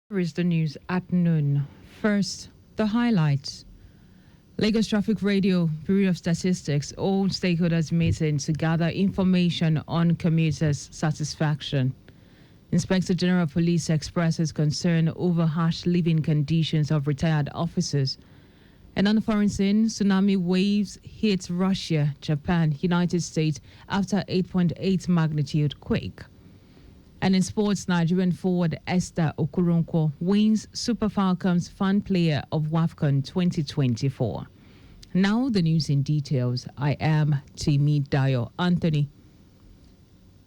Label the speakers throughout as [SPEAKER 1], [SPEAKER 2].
[SPEAKER 1] Here is the news at noon. First, the highlights. Lagos Traffic Radio, Bureau of Statistics, all stakeholders meeting to gather information on commuters' satisfaction. Inspector General of Police expresses concern over harsh living conditions of retired officers. And on the foreign scene, tsunami waves hit Russia, Japan, United States after 8.8 magnitude quake. And in sports, Nigerian forward Esther Okoronkwo wins Super Falcons Fan Player of WAFCON 2024. Now the news in details. I am Timi Dayo Anthony.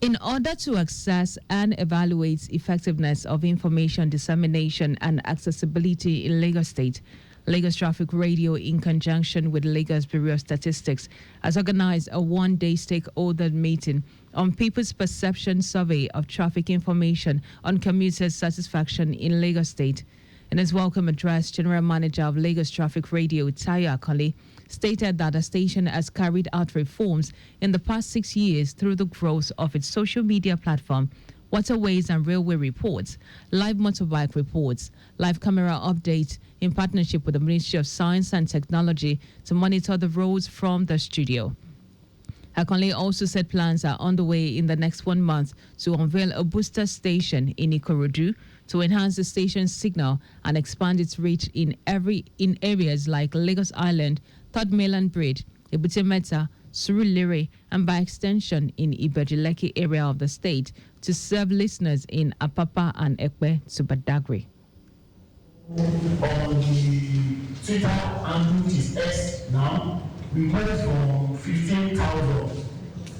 [SPEAKER 1] In order to assess and evaluate effectiveness of information dissemination and accessibility in Lagos State, Lagos Traffic Radio, in conjunction with Lagos Bureau of Statistics, has organized a one-day stakeholder meeting on People's Perception Survey of Traffic Information on Commuters' Satisfaction in Lagos State. In his welcome address, General Manager of Lagos Traffic Radio, Dayo stated that the station has carried out reforms in the past 6 years through the growth of its social media platform, waterways and railway reports, live motorbike reports, live camera updates in partnership with the Ministry of Science and Technology to monitor the roads from the studio. Akonle also said plans are underway in the next 1 month to unveil a booster station in Ikorodu to enhance the station's signal and expand its reach in areas like Lagos Island, Third Mainland Bridge, Ebute Metta, Surulere, and by extension in Ibejileki area of the state to serve listeners in Apapa and Ekpe to Badagry.
[SPEAKER 2] On the Twitter handle, which is X now, we went from 15,000.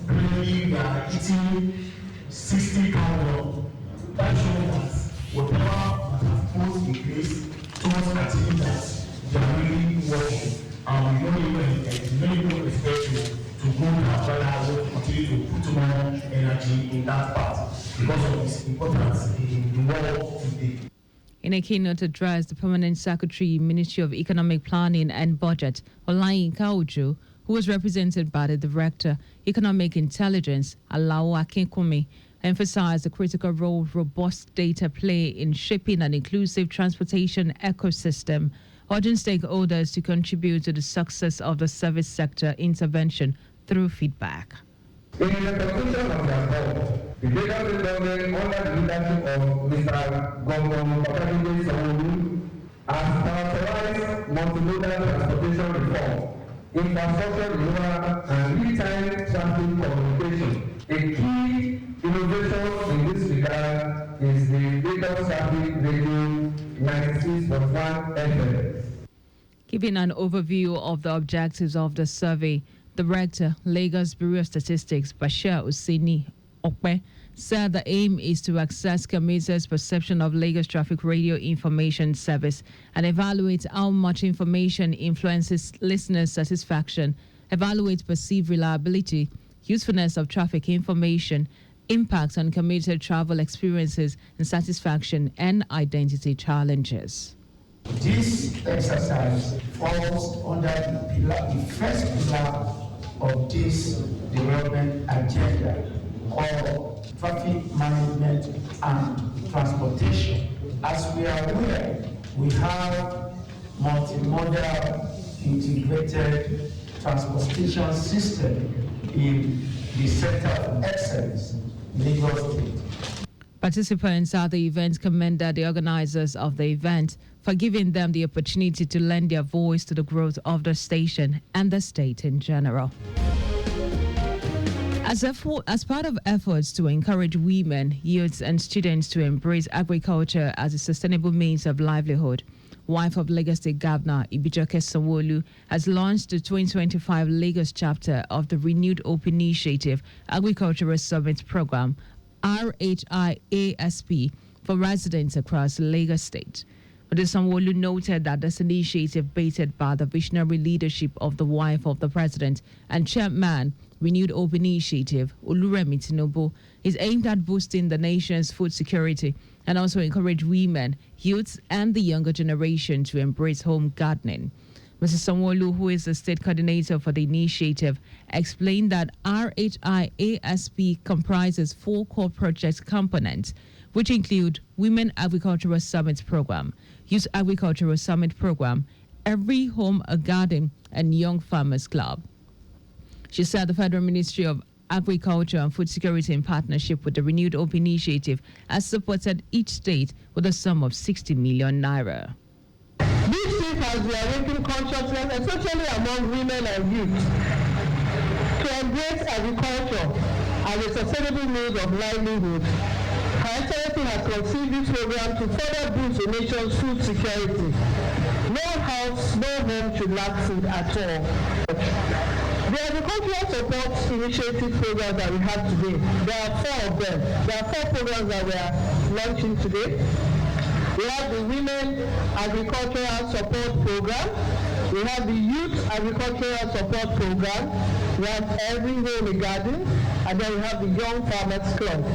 [SPEAKER 2] Really, we are hitting 60,000. That shows that whatever that have put in place towards achieving that, they are really working. And we don't expect to go that further, we continue to put more energy in that part because of its importance in the world today.
[SPEAKER 1] In a keynote address, the Permanent Secretary, Ministry of Economic Planning and Budget, Olayinka Ojo, who was represented by the Director, Economic Intelligence, Alao Akinkumi, emphasized the critical role robust data play in shaping an inclusive transportation ecosystem, urging stakeholders to contribute to the success of the service sector intervention through feedback.
[SPEAKER 3] In the conclusion of the report, the Lagos government, under the leadership of Mr. Gongong Babajide Sanwo-Olu, has prioritized multimodal transportation reform, infrastructure renewal, and real-time traffic communication. A key innovation in this regard is the Lagos Traffic Radio 96.1 FM.
[SPEAKER 1] Giving an overview of the objectives of the survey, Director, Lagos Bureau of Statistics, Bashir Usini Okpe, said the aim is to assess commuters' perception of Lagos Traffic Radio Information Service and evaluate how much information influences listeners' satisfaction, evaluate perceived reliability, usefulness of traffic information, impact on commuter travel experiences and satisfaction, and identity challenges.
[SPEAKER 4] This exercise falls under the first pillar of this development agenda called traffic management and transportation. As we are aware, we have multimodal integrated transportation system in the Center of Excellence, Lagos State.
[SPEAKER 1] Participants at the event commended the organizers of the event for giving them the opportunity to lend their voice to the growth of the station and the state in general. As part of efforts to encourage women, youths, and students to embrace agriculture as a sustainable means of livelihood, wife of Lagos State Governor Ibijoke Sanwo-Olu has launched the 2025 Lagos chapter of the Renewed Hope Initiative Agricultural Summit Program, RHIASP, for residents across Lagos State. But Sanwo-Olu noted that this initiative, baited by the visionary leadership of the wife of the president and chairman, Renewed Hope Initiative, Oluremi Tinubu, is aimed at boosting the nation's food security and also encourage women, youths, and the younger generation to embrace home gardening. Mr. Sanwo-Olu, who is the state coordinator for the initiative, explained that RHIASP comprises 4 core project components, which include Women Agricultural Summit Program, Youth Agricultural Summit Program, Every Home a Garden, and Young Farmers Club. She said the Federal Ministry of Agriculture and Food Security, in partnership with the Renewed Hope Initiative, has supported each state with a sum of 60 million naira.
[SPEAKER 5] This shift has been awakening consciousness, especially among women and youth, to embrace agriculture as a sustainable mode of livelihood. Her Excellency has conceived this program to further boost the nation's food security. No house, no home should lack food at all. The agricultural support initiative programs that we have today, there are 4 of them. There are 4 programs that we are launching today. We have the Women Agricultural Support Program. We have the Youth Agricultural Support Program. We have Every Home a Garden. And then we have the Young Farmers Club.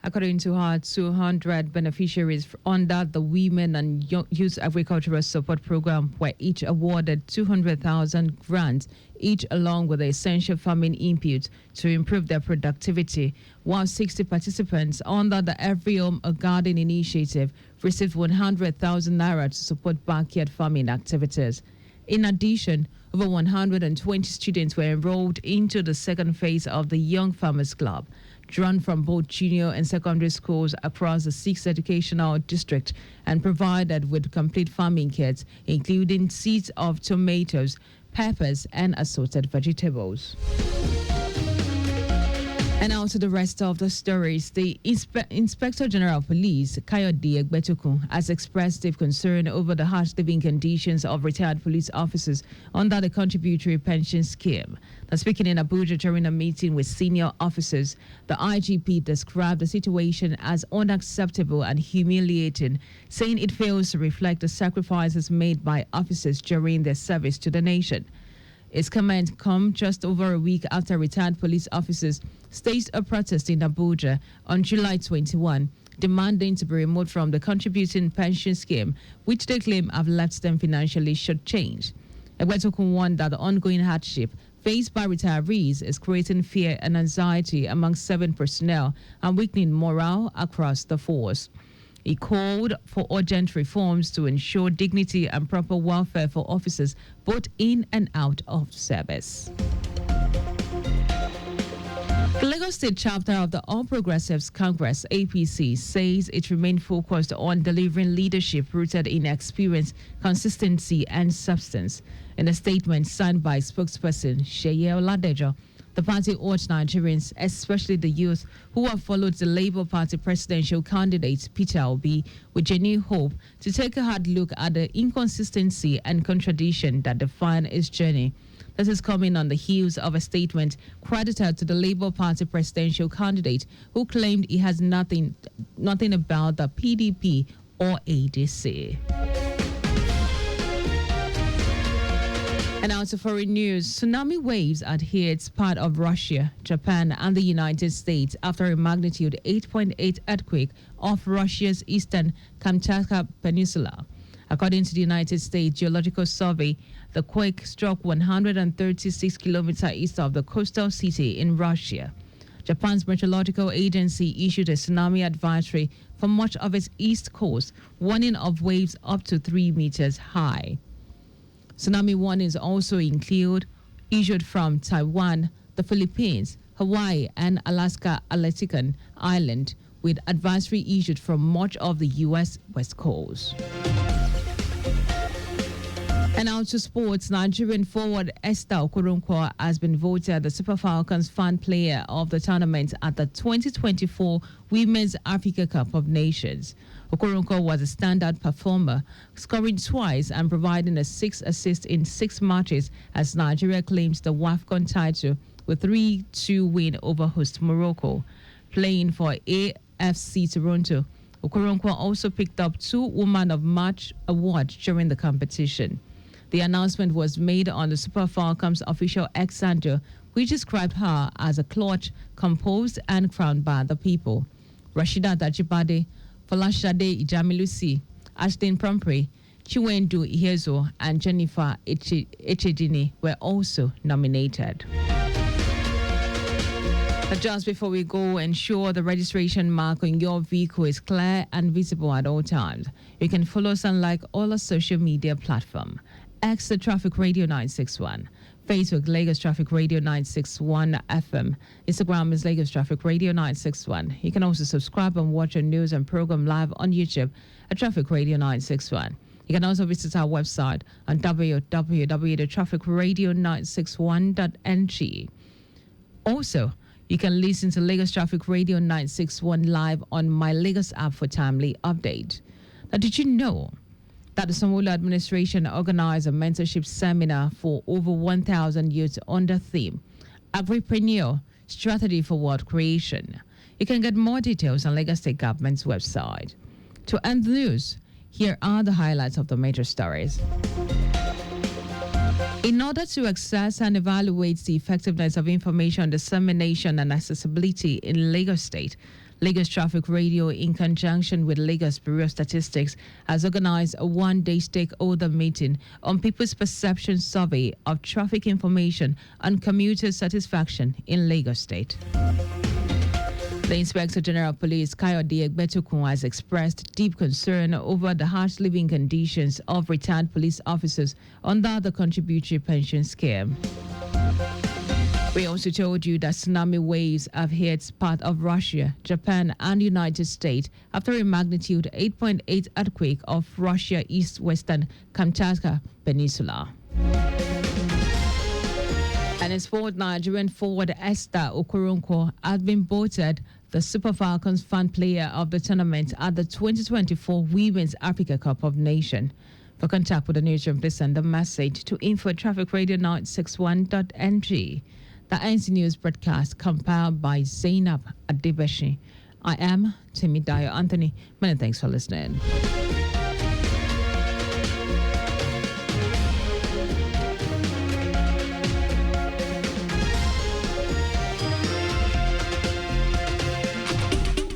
[SPEAKER 1] According to her, 200 beneficiaries under the Women and Youth Agricultural Support Program were each awarded 200,000 grants, each along with the essential farming inputs to improve their productivity, while 60 participants under the Every Home a Garden initiative received 100,000 naira to support backyard farming activities. In addition, over 120 students were enrolled into the second phase of the Young Farmers Club, drawn from both junior and secondary schools across the 6 educational districts, and provided with complete farming kits, including seeds of tomatoes, peppers, and assorted vegetables. And now to the rest of the stories. The Inspector General of Police, Kayode Egbetokun, has expressed deep concern over the harsh living conditions of retired police officers under the contributory pension scheme. Now, speaking in Abuja during a meeting with senior officers, the IGP described the situation as unacceptable and humiliating, saying it fails to reflect the sacrifices made by officers during their service to the nation. His comments come just over a week after retired police officers staged a protest in Abuja on July 21, demanding to be removed from the contributing pension scheme, which they claim have left them financially shortchanged. Egbetokun warned that the ongoing hardship faced by retirees is creating fear and anxiety among serving personnel and weakening morale across the force. He called for urgent reforms to ensure dignity and proper welfare for officers both in and out of service. The Lagos State chapter of the All Progressives Congress, APC, says it remained focused on delivering leadership rooted in experience, consistency, and substance. In a statement signed by spokesperson Sheye Oladejo, the party urged Nigerians, especially the youth who have followed the Labour Party presidential candidate Peter Obi with genuine hope, to take a hard look at the inconsistency and contradiction that define his journey. This is coming on the heels of a statement credited to the Labour Party presidential candidate, who claimed he has nothing about the PDP or ADC. And now to foreign news. Tsunami waves had hit part of Russia, Japan, and the United States after a magnitude 8.8 earthquake off Russia's eastern Kamchatka Peninsula. According to the United States Geological Survey, the quake struck 136 kilometers east of the coastal city in Russia. Japan's meteorological agency issued a tsunami advisory for much of its east coast, warning of waves up to 3 meters high. Tsunami warnings also include issued from Taiwan, the Philippines, Hawaii, and Alaska Aleutian Island, with advisory issued from much of the U.S. West Coast. And now to sports. Nigerian forward Esther Okoronkwo has been voted the Super Falcons fan player of the tournament at the 2024 Women's Africa Cup of Nations. Okoronkwo was a standout performer, scoring twice and providing a 6 assists in 6 matches as Nigeria claims the WAFCON title with 3-2 win over host Morocco. Playing for AFC Toronto, Okoronkwo also picked up 2 Woman of Match awards during the competition. The announcement was made on the Super Falcons official X handle, which described her as a clutch, composed, and crowned by the people. Rashida Dajibade, Folashade Ijamilusi, Ashton Pumphrey, Chiwendu Ihezo, and Jennifer Echedini were also nominated. But just before we go, ensure the registration mark on your vehicle is clear and visible at all times. You can follow us on like all our social media platforms. X the Traffic Radio 961. Facebook, Lagos Traffic Radio 961 FM. Instagram is Lagos Traffic Radio 961. You can also subscribe and watch our news and program live on YouTube at Traffic Radio 961. You can also visit our website on www.trafficradio961.ng. Also, you can listen to Lagos Traffic Radio 961 live on My Lagos app for timely update. Now, did you know that the Sanwo-Olu administration organized a mentorship seminar for over 1,000 youths on the theme Agripreneur Strategy for World Creation? You can get more details on Lagos State Government's website. To end the news, here are the highlights of the major stories. In order to assess and evaluate the effectiveness of information dissemination and accessibility in Lagos State, Lagos Traffic Radio, in conjunction with Lagos Bureau of Statistics, has organized a one-day stakeholder meeting on people's perception survey of traffic information and commuter satisfaction in Lagos State. The Inspector General of Police, Kayode Egbetukun, has expressed deep concern over the harsh living conditions of retired police officers under the contributory pension scheme. We also told you that tsunami waves have hit part of Russia, Japan, and United States after a magnitude 8.8 earthquake of Russia east-western Kamchatka Peninsula. And in sport, Nigerian forward Esther Okoronkwo has been voted the Super Falcons fan player of the tournament at the 2024 Women's Africa Cup of Nations. For contact with the newsroom, please send a message to info@trafficradio961.ng. The NC News broadcast compiled by Zainab Adebeshi. I am Dayo Anthony. Many thanks for listening.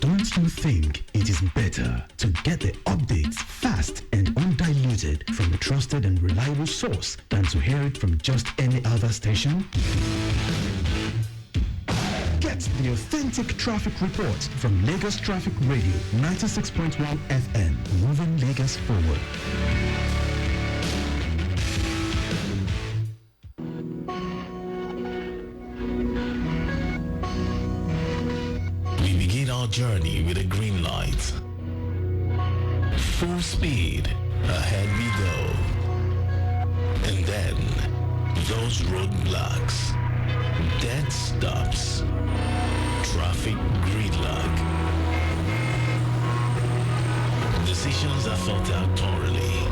[SPEAKER 6] Don't you think it is better to get the updates fast and undiluted from a trusted and reliable source than to hear it from just any other station? Get the authentic traffic report from Lagos Traffic Radio 96.1 FM, moving Lagos forward.
[SPEAKER 7] We begin our journey with a green light. Full speed, ahead we go. And then, those roadblocks, dead stops, traffic gridlock. Decisions are thought out thoroughly.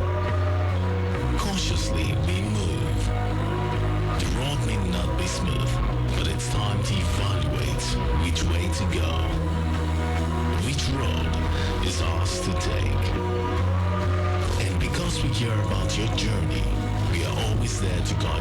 [SPEAKER 7] Cautiously we move. The road may not be smooth, but it's time to evaluate which way to go. Which road is ours to take? And because we care about your journey, we are always there to guide